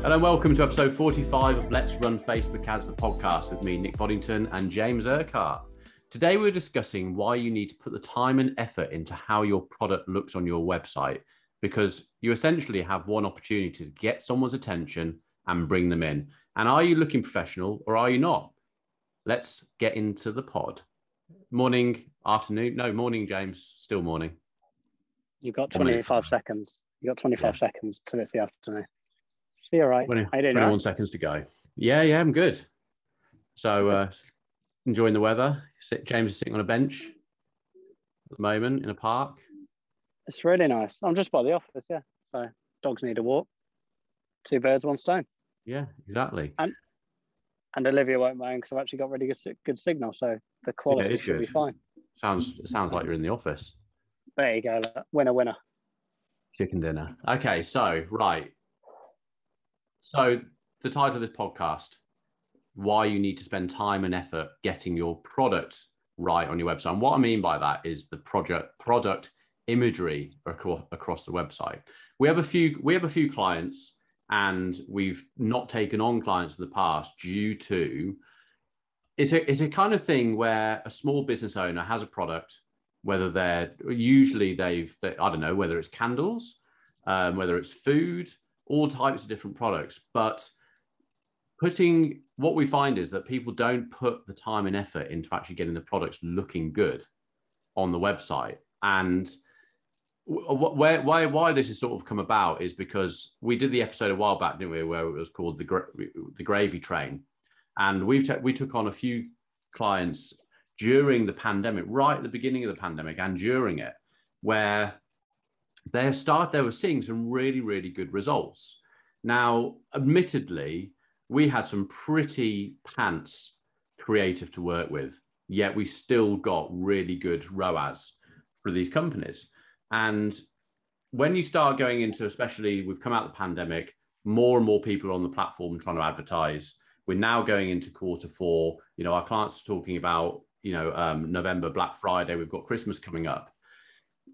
Hello and welcome to episode 45 of Let's Run Facebook Ads, the podcast with me, Nick Boddington and James Urquhart. Today we're discussing why you need to put the time and effort into how your product looks on your website, because you essentially have one opportunity to get someone's attention and bring them in. And are you looking professional or are you not? Let's get into the pod. Morning, afternoon. No, morning, James. Still morning. You've got 25 seconds. You've got 25 seconds till it's the afternoon. So you're right. 21 seconds to go. Yeah, I'm good. So enjoying the weather. James is sitting on a bench at the moment in a park. It's really nice. I'm just by the office, yeah. So dogs need a walk. Two birds, one stone. Yeah, exactly. And Olivia won't moan because I've actually got really good signal, so the quality should be fine. Sounds like you're in the office. There you go. Winner. Chicken dinner. Okay, so right. So the title of this podcast, why you need to spend time and effort getting your product right on your website. And what I mean by that is the product imagery across the website. We have a few clients, and we've not taken on clients in the past due to it's a kind of thing where a small business owner has a product, whether I don't know, whether it's candles, whether it's food, all types of different products. But what we find is that people don't put the time and effort into actually getting the products looking good on the website. And why this has sort of come about is because we did the episode a while back, didn't we, where it was called the Gravy Train. And we took on a few clients during the pandemic, right at the beginning of the pandemic and during it, where they were seeing some really, really good results. Now, admittedly, we had some pretty pants creative to work with, yet we still got really good ROAS for these companies. And when you start going into, especially we've come out of the pandemic, more and more people are on the platform trying to advertise. We're now going into quarter four. Our clients are talking about, November, Black Friday. We've got Christmas coming up.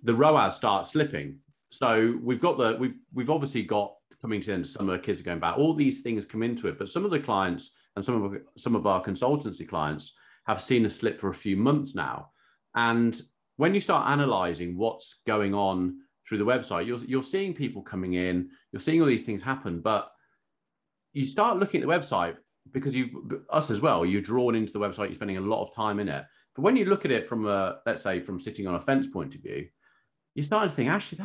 The ROAS starts slipping. So we've obviously got coming to the end of summer, kids are going back. All these things come into it. But some of the clients and some of our consultancy clients have seen a slip for a few months now. And when you start analyzing what's going on through the website, you're seeing people coming in, you're seeing all these things happen, but you start looking at the website because us as well, you're drawn into the website, you're spending a lot of time in it. But when you look at it from let's say from sitting on a fence point of view, you're starting to think, actually,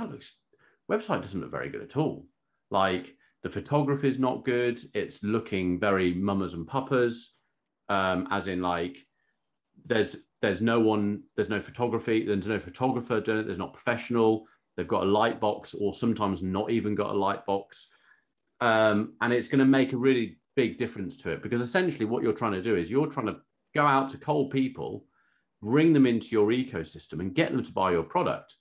website doesn't look very good at all. Like the photography is not good. It's looking very mamas and papas, as in like there's no photography, there's no photographer doing it, there's not professional. They've got a light box or sometimes not even got a light box. And it's going to make a really big difference to it, because essentially what you're trying to do is you're trying to go out to cold people, bring them into your ecosystem and get them to buy your product.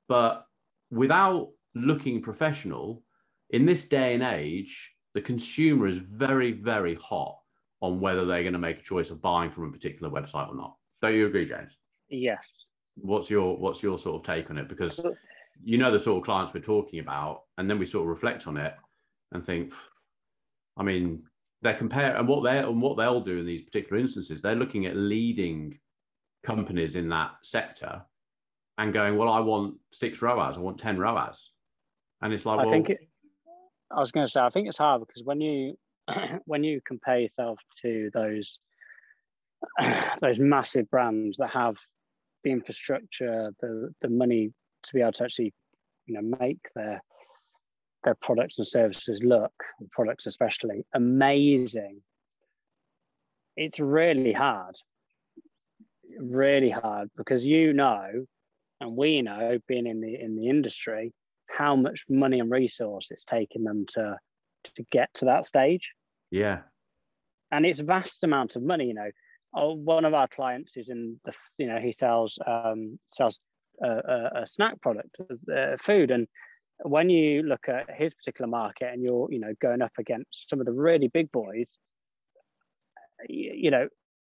But without looking professional, in this day and age, the consumer is very, very hot on whether they're going to make a choice of buying from a particular website or not. Don't you agree, James? Yes. What's your sort of take on it? Because the sort of clients we're talking about, and then we sort of reflect on it and think, I mean, they're comparing, and what they'll do in these particular instances, they're looking at leading companies in that sector and going, well, I want 6 ROAS, I want 10 ROAS. And it's like, I think it's hard because when you compare yourself to those massive brands that have the infrastructure, the money to be able to actually, make their products and services look, products especially, amazing. It's really hard because and we know, being in the industry, how much money and resource it's taken them to get to that stage. Yeah. And it's vast amount of money. One of our clients is he sells a snack product, food. And when you look at his particular market and you're, going up against some of the really big boys,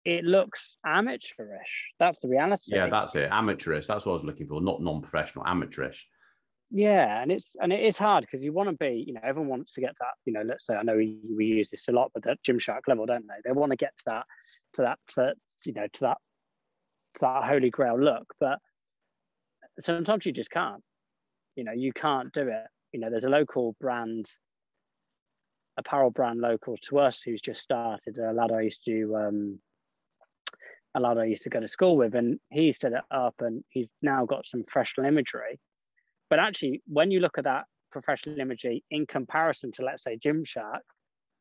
it looks amateurish. That's the reality. Yeah, that's it. Amateurish. That's what I was looking for. Not non-professional, amateurish. Yeah, and it is hard because you want to be, everyone wants to get to that, let's say, I know we use this a lot, but that Gymshark level, don't they? They want to get to that holy grail look, but sometimes you just can't. You can't do it. There's a local brand, apparel brand local to us, who's just started. A lad I used to go to school with, and he set it up, and he's now got some professional imagery. But actually, when you look at that professional imagery in comparison to, let's say, Gymshark,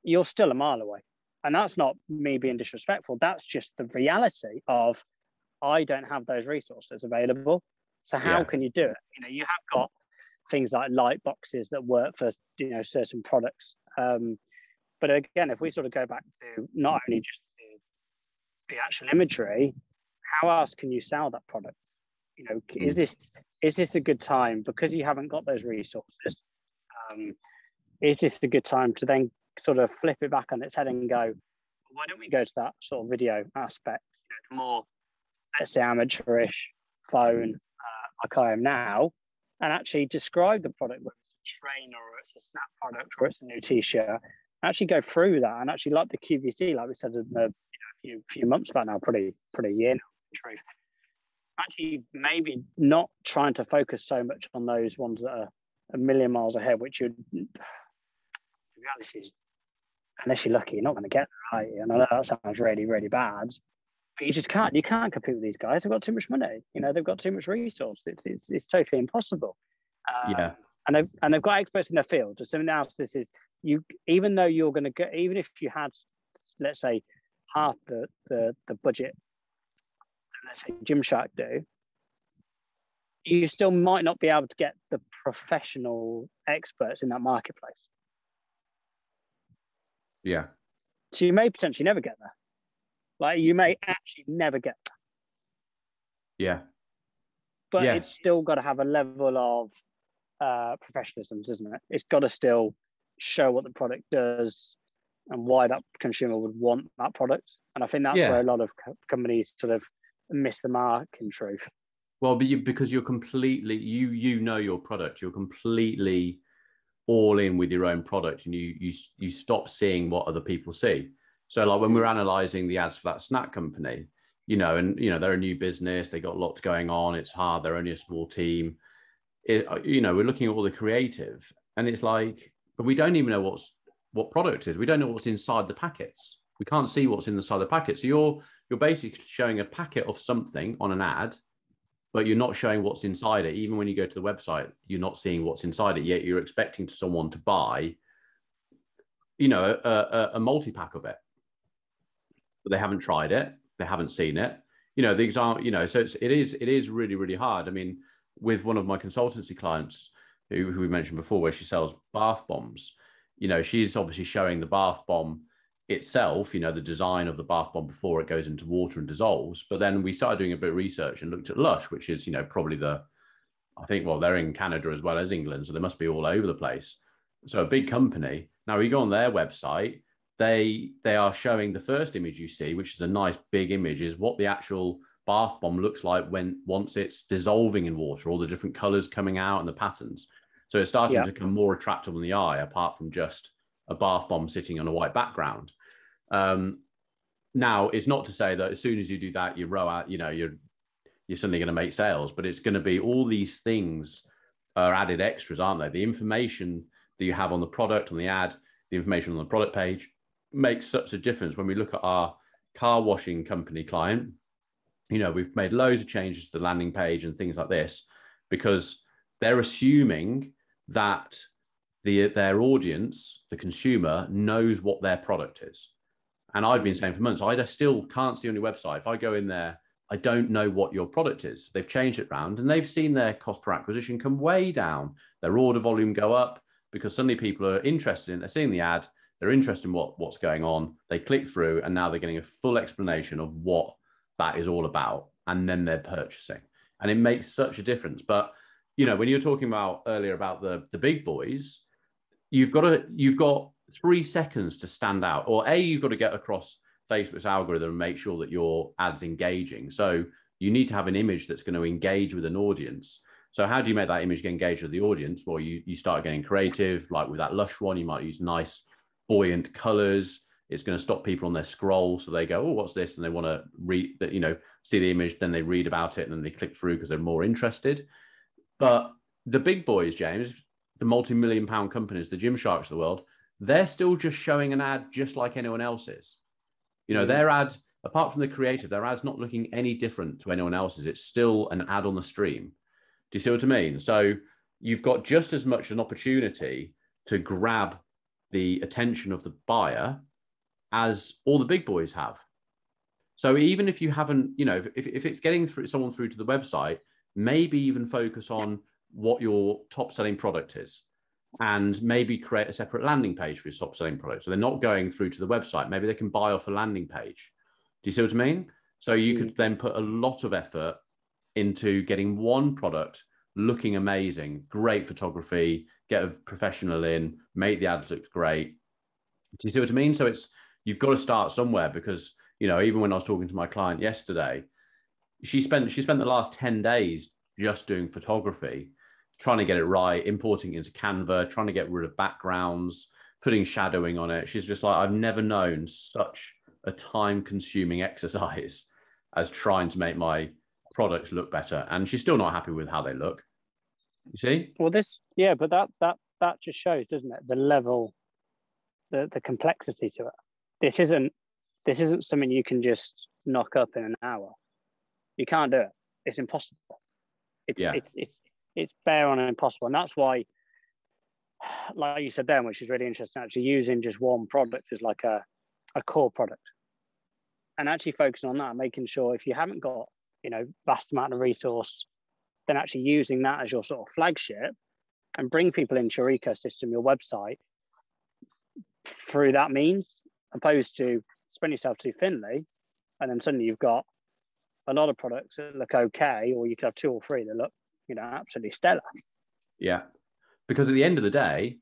you're still a mile away. And that's not me being disrespectful. That's just the reality of, I don't have those resources available. So how can you do it? You have got things like light boxes that work for, certain products. But again, if we sort of go back to not only just the actual imagery, how else can you sell that product? Is this a good time, because you haven't got those resources? Is this a good time to then sort of flip it back on its head and go, why don't we go to that sort of video aspect, more, let's say, amateurish phone, like I am now, and actually describe the product, whether it's a trainer or it's a Snap product or it's a new t-shirt, actually go through that, and actually, like the QVC, like we said in the few months back now, probably a year now, in truth. Actually, maybe not trying to focus so much on those ones that are a million miles ahead, which you'd, to be honest, is, unless you're lucky, you're not going to get there, right? And I know that sounds really, really bad, but you just can't. You can't compete with these guys. They've got too much money. They've got too much resource. It's totally impossible. And they've got experts in their field. Just something else. This is you. Even though you're going to get, even if you had, let's say, half the budget, let's say Gymshark do, you still might not be able to get the professional experts in that marketplace. Yeah. So you may potentially never get there. Like, you may actually never get there. Yeah. But it's still got to have a level of professionalism, isn't it? It's got to still show what the product does and why that consumer would want that product. And I think that's where a lot of companies sort of miss the mark, in truth. Well, because you're completely, you know your product, you're completely all in with your own product, and you stop seeing what other people see. So like when we're analyzing the ads for that snack company, they're a new business, they got lots going on, it's hard, they're only a small team. We're looking at all the creative, and it's like, but we don't even know what product is. We don't know what's inside the packets. We can't see what's inside the packet. So you're basically showing a packet of something on an ad, but you're not showing what's inside it. Even when you go to the website, you're not seeing what's inside it, yet you're expecting someone to buy, a multi-pack of it. But they haven't tried it. They haven't seen it. The example, so it is really, really hard. I mean, with one of my consultancy clients who we mentioned before, where she sells bath bombs, she's obviously showing the bath bomb itself, the design of the bath bomb before it goes into water and dissolves. But then we started doing a bit of research and looked at Lush, which is, probably they're in Canada as well as England, so they must be all over the place. So a big company. Now you go on their website, they are showing the first image you see, which is a nice big image, is what the actual bath bomb looks like once it's dissolving in water, all the different colors coming out and the patterns. So it's starting to become more attractive on the eye, apart from just a bath bomb sitting on a white background. Now, it's not to say that as soon as you do that, you row out, you're suddenly going to make sales, but it's going to be all these things are added extras, aren't they? The information that you have on the product, on the ad, the information on the product page makes such a difference. When we look at our car washing company client, we've made loads of changes to the landing page and things like this, because they're assuming that their audience, the consumer, knows what their product is. And I've been saying for months, I still can't see on your website. If I go in there, I don't know what your product is. They've changed it around, and they've seen their cost per acquisition come way down, their order volume go up, because suddenly people are interested they're seeing the ad, they're interested in what's going on, they click through, and now they're getting a full explanation of what that is all about, and then they're purchasing. And it makes such a difference. But, when you're talking about earlier about the big boys, you've got 3 seconds to stand out, or you've got to get across Facebook's algorithm and make sure that your ad's engaging. So you need to have an image that's going to engage with an audience. So how do you make that image engage with the audience? Well, you start getting creative, like with that Lush one, you might use nice buoyant colors. It's going to stop people on their scroll. So they go, oh, what's this? And they want to read that, see the image, then they read about it and then they click through because they're more interested. But the big boys, James, the multi-million pound companies, the Gymsharks of the world, they're still just showing an ad just like anyone else's. Their ad, apart from the creative, their ad's not looking any different to anyone else's. It's still an ad on the stream. Do you see what I mean? So you've got just as much an opportunity to grab the attention of the buyer as all the big boys have. So even if you haven't, if it's getting someone through to the website, maybe even focus on what your top selling product is and maybe create a separate landing page for your top selling product. So they're not going through to the website. Maybe they can buy off a landing page. Do you see what I mean? So you could then put a lot of effort into getting one product looking amazing, great photography, get a professional in, make the ads look great. Do you see what I mean? So you've got to start somewhere because, even when I was talking to my client yesterday, she spent the last 10 days just doing photography, trying to get it right, importing it into Canva, trying to get rid of backgrounds, putting shadowing on it. She's just like, I've never known such a time-consuming exercise as trying to make my products look better. And she's still not happy with how they look. You see? Well, but that just shows, doesn't it, the level, the complexity to it. This isn't something you can just knock up in an hour. You can't do it. It's impossible. It's bare on impossible. And that's why, like you said then, which is really interesting, actually using just one product is like a core product. And actually focusing on that, making sure if you haven't got, vast amount of resource, then actually using that as your sort of flagship and bring people into your ecosystem, your website, through that means, opposed to spreading yourself too thinly. And then suddenly you've got a lot of products that look okay, or you could have 2 or 3 that look, absolutely stellar. Yeah. Because at the end of the day,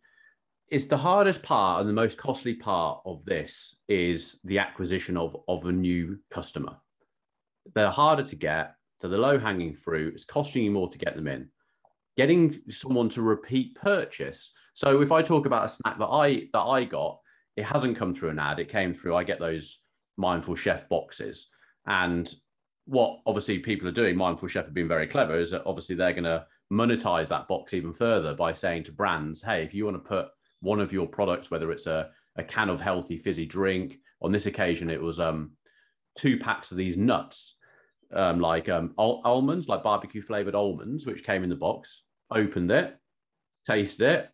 it's the hardest part and the most costly part of this is the acquisition of a new customer. They're harder to get. They're the low-hanging fruit. It's costing you more to get them in. Getting someone to repeat purchase. So if I talk about a snack that I got, it hasn't come through an ad. It came through. I get those Mindful Chef boxes. And what obviously people are doing, Mindful Chef have been very clever, is that obviously they're going to monetize that box even further by saying to brands, hey, if you want to put one of your products, whether it's a can of healthy fizzy drink, on this occasion it was 2 packs of these nuts, almonds, like barbecue flavored almonds, which came in the box. Opened it, tasted it,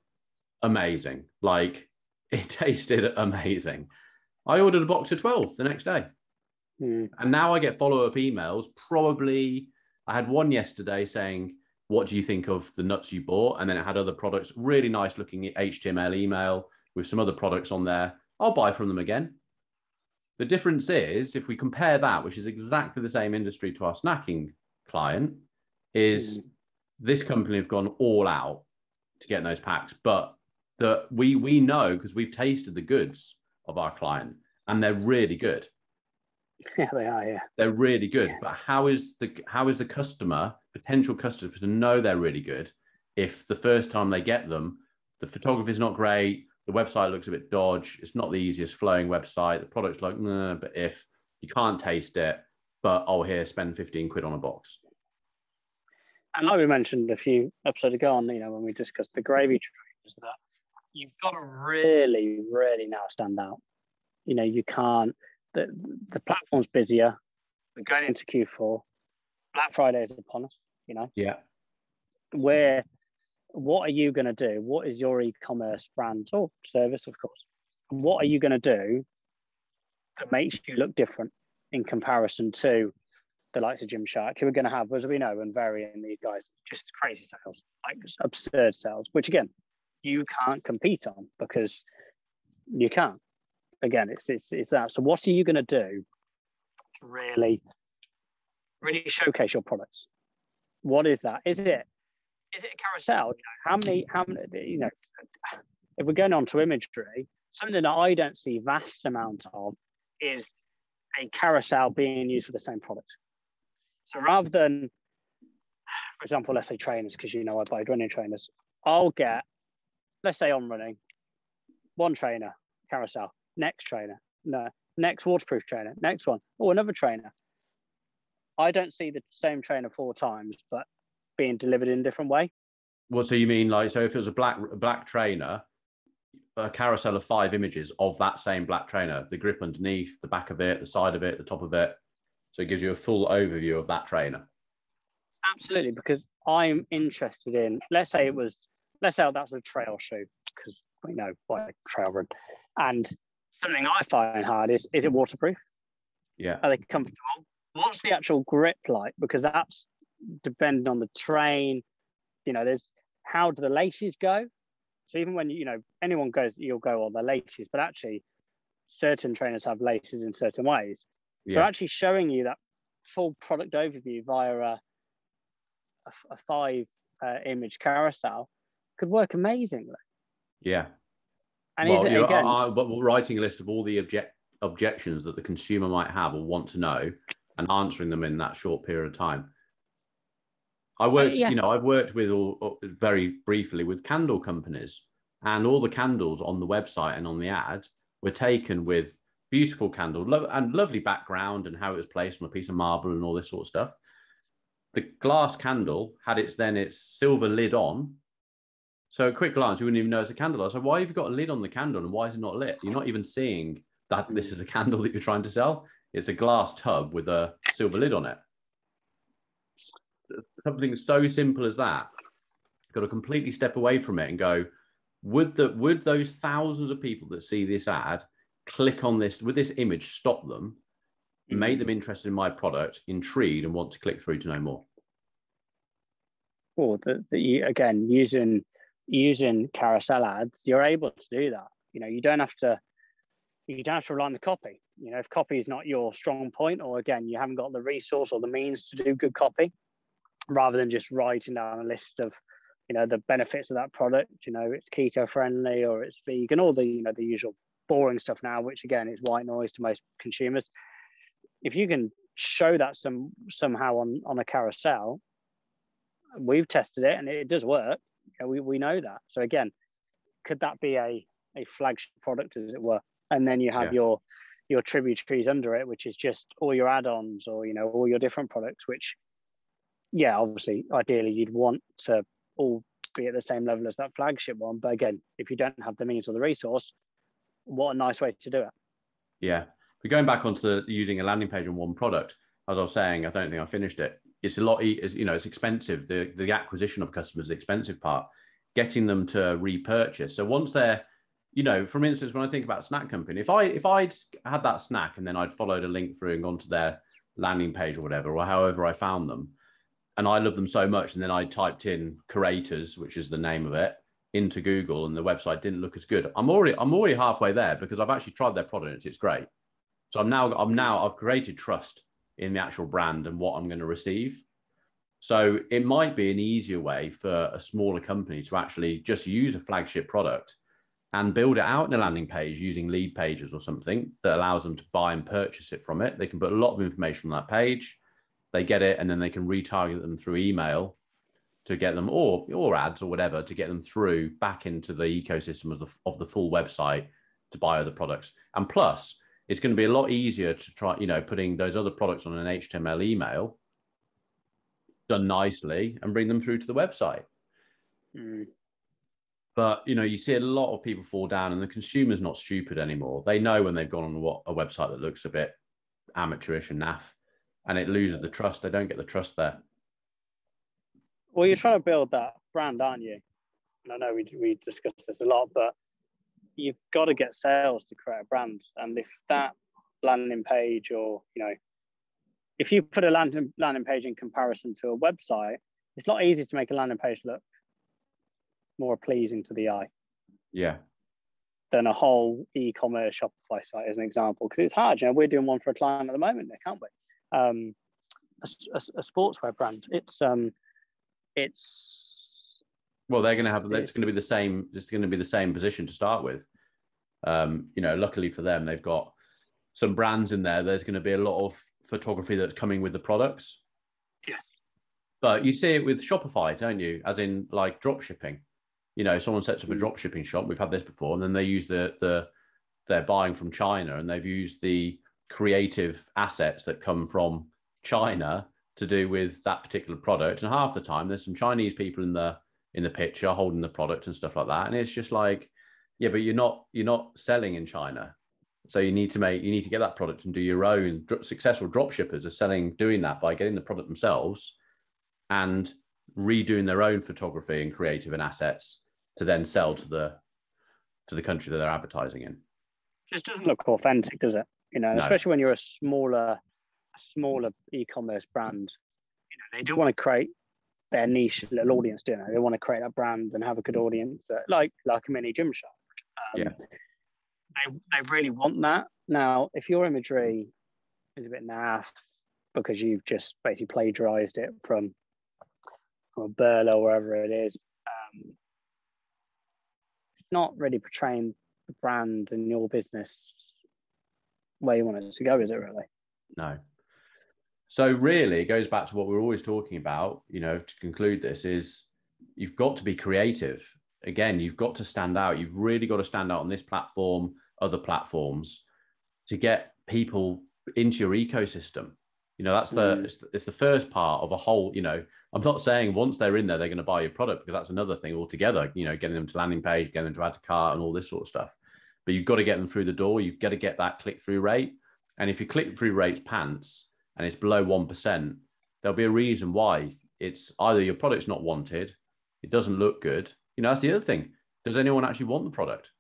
amazing. Like, it tasted amazing. I ordered a box of 12 the next day. And now I get follow-up emails. Probably, I had one yesterday saying, what do you think of the nuts you bought? And then it had other products, really nice looking HTML email with some other products on there. I'll buy from them again. The difference is, if we compare that, which is exactly the same industry to our snacking client, is this company have gone all out to get those packs. But we know, because we've tasted the goods of our client, and they're really good. Yeah, they are. Yeah, they're really good. Yeah. But how is the customer, potential customer, to know they're really good if the first time they get them, the photography is not great, the website looks a bit dodgy, it's not the easiest flowing website, the product's like, nah, but if you can't taste it, but here, spend 15 quid on a box. And like we mentioned a few episodes ago on, when we discussed the gravy train, is that you've got to really, really now stand out. You can't. The platform's busier. We're going into Q4. Black Friday is upon us. Yeah. What are you going to do? What is your e-commerce brand or service, of course? What are you going to do that makes you look different in comparison to the likes of Gymshark, who are going to have, as we know, and varying these guys, just crazy sales, like absurd sales, which again, you can't compete on because you can't. Again, it's that. So what are you going to do to really showcase your products? What is that? Is it a carousel? How many, if we're going on to imagery, something that I don't see vast amount of is a carousel being used for the same product. So rather than for example, let's say trainers, because I buy running trainers. I'll get, let's say I'm running, one trainer, carousel, next trainer, no, next waterproof trainer, next one, another trainer. I don't see the same trainer 4 times, but being delivered in a different way. What, so you mean so if it was a black trainer, a carousel of 5 images of that same black trainer, the grip underneath, the back of it, the side of it, the top of it. So it gives you a full overview of that trainer. Absolutely, because I'm interested in, let's say that's a trail shoe, because we know why trail run. And something I find hard is it waterproof? Yeah. Are they comfortable? What's the actual grip like? Because that's depending on the train. There's how do the laces go? So even when anyone goes, you'll go on the laces, but actually certain trainers have laces in certain ways. Yeah. So actually showing you that full product overview via a 5 image carousel could work amazingly. Yeah. And but we're writing a list of all the objections that the consumer might have or want to know and answering them in that short period of time. I've worked with very briefly with candle companies, and all the candles on the website and on the ad were taken with beautiful candle and lovely background and how it was placed on a piece of marble and all this sort of stuff. The glass candle had its silver lid on. So at quick glance, you wouldn't even know it's a candle. I was like, why have you got a lid on the candle and why is it not lit? You're not even seeing that this is a candle that you're trying to sell. It's a glass tub with a silver lid on it. Something so simple as that. You've got to completely step away from it and go, would those thousands of people that see this ad click on this, would this image stop them, make them interested in my product, intrigued, and want to click through to know more? Or again, using carousel ads, you're able to do that. You don't have to rely on the copy. If copy is not your strong point, or again, you haven't got the resource or the means to do good copy, rather than just writing down a list of, the benefits of that product, it's keto friendly or it's vegan, all the, the usual boring stuff now, which again is white noise to most consumers. If you can show that somehow on a carousel, we've tested it and it does work. We know that. So again, could that be a flagship product, as it were? And then you have your tributaries under it, which is just all your add-ons or all your different products, which obviously ideally you'd want to all be at the same level as that flagship one. But again, if you don't have the means or the resource, what a nice way to do it. Yeah. But going back onto using a landing page on one product, as I was saying, I don't think I finished it. It's a lot, it's expensive. The acquisition of customers is the expensive part. Getting them to repurchase. So once they're, for instance, when I think about snack company, if I'd had that snack and then I'd followed a link through and gone to their landing page or whatever, or however I found them, and I love them so much, and then I typed in Curators, which is the name of it, into Google, and the website didn't look as good. I'm already halfway there because I've actually tried their product. It's great. So I've created trust in the actual brand and what I'm going to receive. So it might be an easier way for a smaller company to actually just use a flagship product and build it out in a landing page using lead pages or something that allows them to buy and purchase it from it. They can put a lot of information on that page. They get it, and then they can retarget them through email to get them, or ads or whatever, to get them through back into the ecosystem of the full website to buy other products. And plus, it's going to be a lot easier to try, putting those other products on an HTML email done nicely and bring them through to the website. But, you see a lot of people fall down, and the consumer's not stupid anymore. They know when they've gone on a website that looks a bit amateurish and naff, and it loses the trust. They don't get the trust there. Well, you're trying to build that brand, aren't you? And I know we discussed this a lot, but you've got to get sales to create a brand. And if that landing page, or if you put a landing page in comparison to a website, it's not easy to make a landing page look more pleasing to the eye. Yeah. Than a whole e-commerce Shopify site, as an example, because it's hard. We're doing one for a client at the moment, can't we? A sportswear brand. Well, they're going to have. It's going to be the same. It's going to be the same position to start with. Luckily for them, they've got some brands in there. There's going to be a lot of photography that's coming with the products. Yes. But you see it with Shopify, don't you? As in like drop shipping. You know, someone sets up a drop shipping shop. We've had this before, and then they use they're buying from China, and they've used the creative assets that come from China to do with that particular product. And half the time, there's some Chinese people in the picture holding the product and stuff like that. And it's just like, yeah, but you're not selling in China. So you need to get that product and do your own. Successful drop shippers are doing that by getting the product themselves and redoing their own photography and creative and assets to then sell to the country that they're advertising in. Just doesn't look authentic, does it? You know, No. especially when you're a smaller e-commerce brand. You know, they do want to create their niche little audience, don't they? They want to create a brand and have a good audience, like a mini gym shop. They really want that. Now, if your imagery is a bit naff because you've just basically plagiarized it from a Burla or wherever it is, it's not really portraying the brand and your business where you want it to go, is it really? No. So really, it goes back to what we're always talking about, you know, to conclude this is you've got to be creative. Again, you've got to stand out. You've really got to stand out on this platform, other platforms, to get people into your ecosystem. You know, that's it's the first part of a whole, you know, I'm not saying once they're in there, they're going to buy your product, because that's another thing altogether, you know, getting them to landing page, getting them to add to cart and all this sort of stuff. But you've got to get them through the door. You've got to get that click-through rate. And if your click-through rate's pants and it's below 1%, there'll be a reason why. It's either your product's not wanted, it doesn't look good. You know, that's the other thing. Does anyone actually want the product?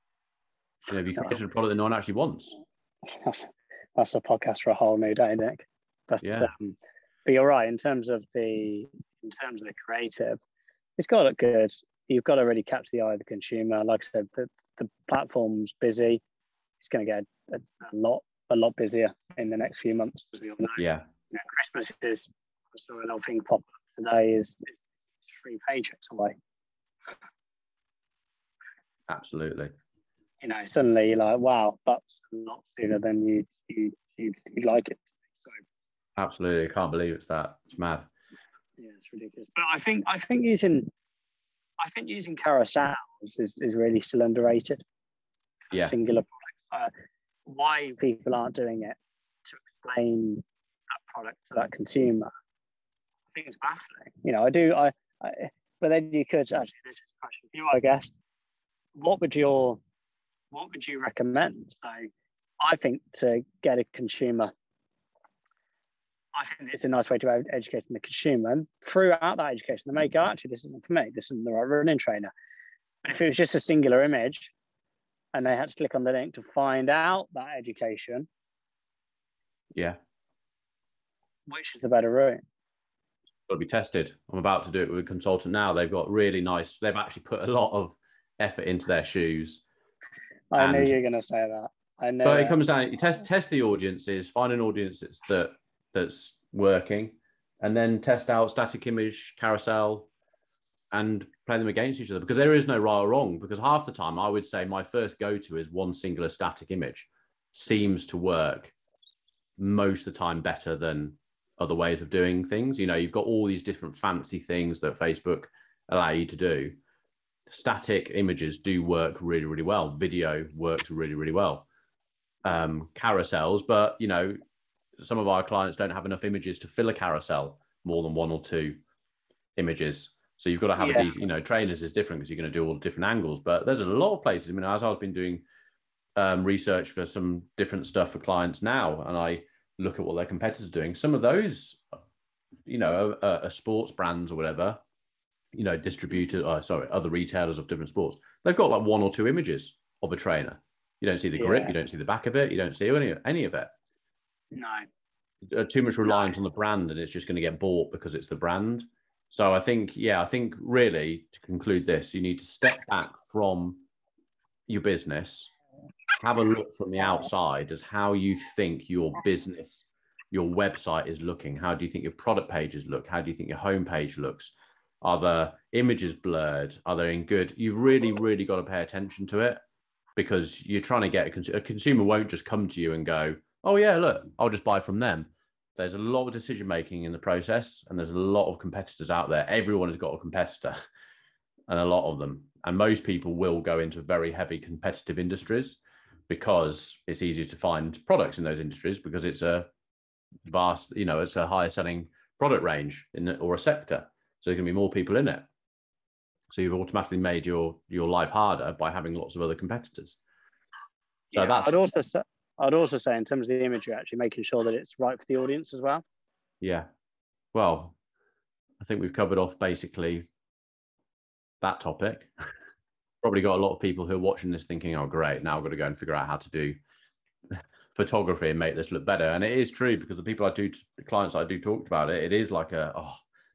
You know, have you created a product that no one actually wants? That's a podcast for a whole new day, Nick. But you're right, in terms of the creative, it's got to look good. You've got to really catch the eye of the consumer. Like I said, the platform's busy. It's going to get a lot busier in the next few months, as we all know. Yeah. You know, Christmas is, I saw a little thing pop up today, is 3 paychecks away. Absolutely. You know, suddenly you're like, wow, that's a lot sooner than you'd like it. So absolutely, I can't believe it's mad. Yeah, it's ridiculous. But I think using carousels is really still underrated. Yeah. Singular products. Why people aren't doing it to explain that product to that consumer, I think it's baffling. You know, but then you could actually, this is a question for you, I guess. What would you recommend? So I think to get a consumer, I think it's a nice way to educate the consumer. And throughout that education, they may go, actually, this isn't for me. This isn't the right running trainer. But if it was just a singular image and they had to click on the link to find out that education, yeah, which is the better route? Got to be tested. I'm about to do it with a consultant now. They've got really nice. They've actually put a lot of effort into their shoes. I knew you were going to say that. I know. But it comes down. You test the audiences, find an audience that's working, and then test out static image, carousel, and play them against each other, because there is no right or wrong. Because half the time I would say my first go-to is one singular static image. Seems to work most of the time better than other ways of doing things. You know, you've got all these different fancy things that Facebook allow you to do. Static images do work really, really well. Video works really, really well. Carousels, but you know, some of our clients don't have enough images to fill a carousel more than 1 or 2 images. So you've got to have a decent, you know, trainers is different because you're going to do all the different angles. But there's a lot of places. I mean, as I've been doing research for some different stuff for clients now, and I look at what their competitors are doing, some of those, you know, sports brands or whatever, you know, other retailers of different sports, they've got like 1 or 2 images of a trainer. You don't see the grip, you don't see the back of it, you don't see any of it. No. Too much reliance on the brand, and it's just going to get bought because it's the brand. So I think really, to conclude this, you need to step back from your business, have a look from the outside as how you think your business, your website is looking. How do you think your product pages look? How do you think your homepage looks? Are the images blurred? Are they in good? You've really, really got to pay attention to it, because you're trying to get a consumer won't just come to you and go, oh yeah, look, I'll just buy from them. there's a lot of decision making in the process, and there's a lot of competitors out there. Everyone has got a competitor, and a lot of them. And most people will go into very heavy competitive industries because it's easier to find products in those industries, because it's a vast, it's a higher selling product range or a sector. So there's going to be more people in it. So you've automatically made your life harder by having lots of other competitors. So yeah, I'd also say in terms of the imagery, actually making sure that it's right for the audience as well. Yeah. Well, I think we've covered off basically that topic. Probably got a lot of people who are watching this thinking, oh, great, now I've got to go and figure out how to do photography and make this look better. And it is true, because the clients I do talk about it, it is like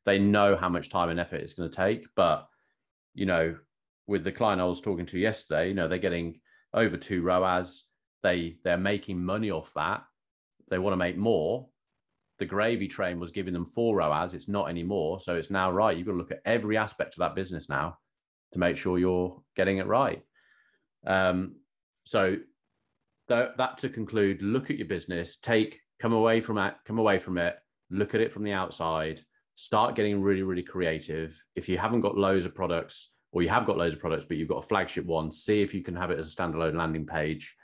they know how much time and effort it's going to take. But, with the client I was talking to yesterday, they're getting over 2 ROAS. They're making money off that. They want to make more. The gravy train was giving them 4 ROAS. It's not anymore. So it's now right. You've got to look at every aspect of that business now to make sure you're getting it right. So that to conclude, look at your business, come away from it, look at it from the outside, start getting really, really creative. If you haven't got loads of products, or you have got loads of products, but you've got a flagship one, see if you can have it as a standalone landing page,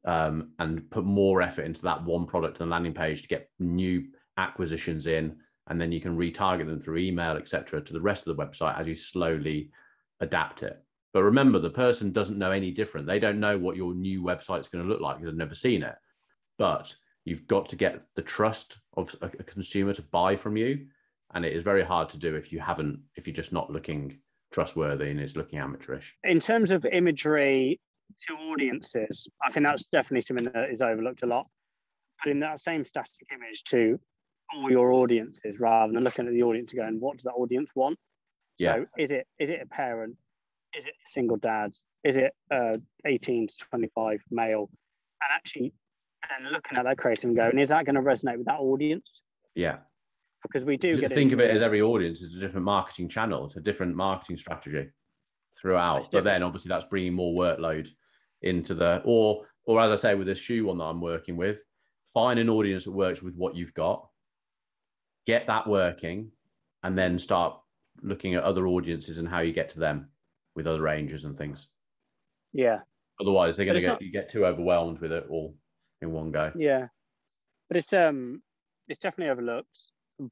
and put more effort into that one product and landing page to get new acquisitions in. And then you can retarget them through email, etc., to the rest of the website as you slowly adapt it. But remember, the person doesn't know any different. They don't know what your new website's going to look like because they've never seen it. But you've got to get the trust of a consumer to buy from you. And it is very hard to do if you're just not looking trustworthy and it's looking amateurish. In terms of imagery to audiences, I think that's definitely something that is overlooked a lot. Putting that same static image to all your audiences, rather than looking at the audience and going, what does that audience want? Yeah. So is it a parent? Is it a single dad? Is it 18 to 25 male? And actually then looking at that creative and going, is that going to resonate with that audience? Yeah. Because we do get think of it as every audience is a different marketing channel. It's a different marketing strategy throughout. But then obviously that's bringing more workload into or as I say, with this shoe one that I'm working with, find an audience that works with what you've got, get that working, and then start looking at other audiences and how you get to them with other ranges and things. Yeah. Otherwise, they're going to get too overwhelmed with it all in one go. Yeah. But it's definitely overlooked,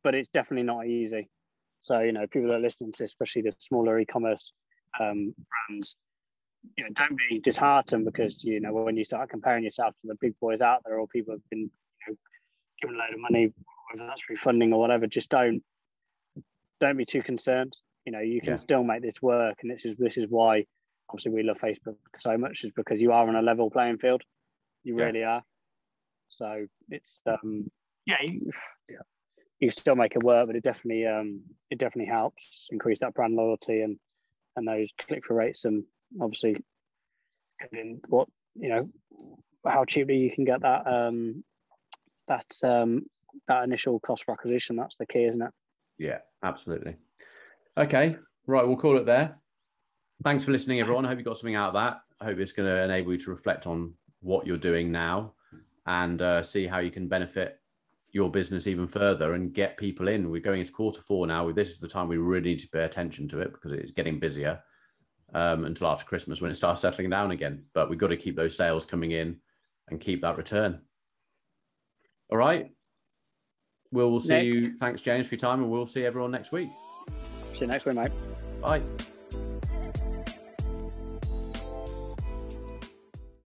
but it's definitely not easy. So, people that are listening to, especially the smaller e-commerce brands, don't be disheartened because, when you start comparing yourself to the big boys out there, or people have been, given a load of money, whether that's through funding or whatever, just don't be too concerned. You can still make this work. And this is why, obviously, we love Facebook so much, is because you are on a level playing field. You really are. So it's, you can still make it work, but it definitely helps increase that brand loyalty and those click-through rates, and obviously how cheaply you can get that initial cost for acquisition. That's the key, isn't it? Yeah, absolutely. Okay, right, we'll call it there. Thanks for listening, everyone. I hope you got something out of that. I hope it's going to enable you to reflect on what you're doing now and see how you can benefit your business even further and get people in. We're going into Q4 now. This is the time we really need to pay attention to it, because it's getting busier until after Christmas, when it starts settling down again. But we've got to keep those sales coming in and keep that return. All right. We'll see you. Thanks, James, for your time, and we'll see everyone next week. See you next week, mate. Bye.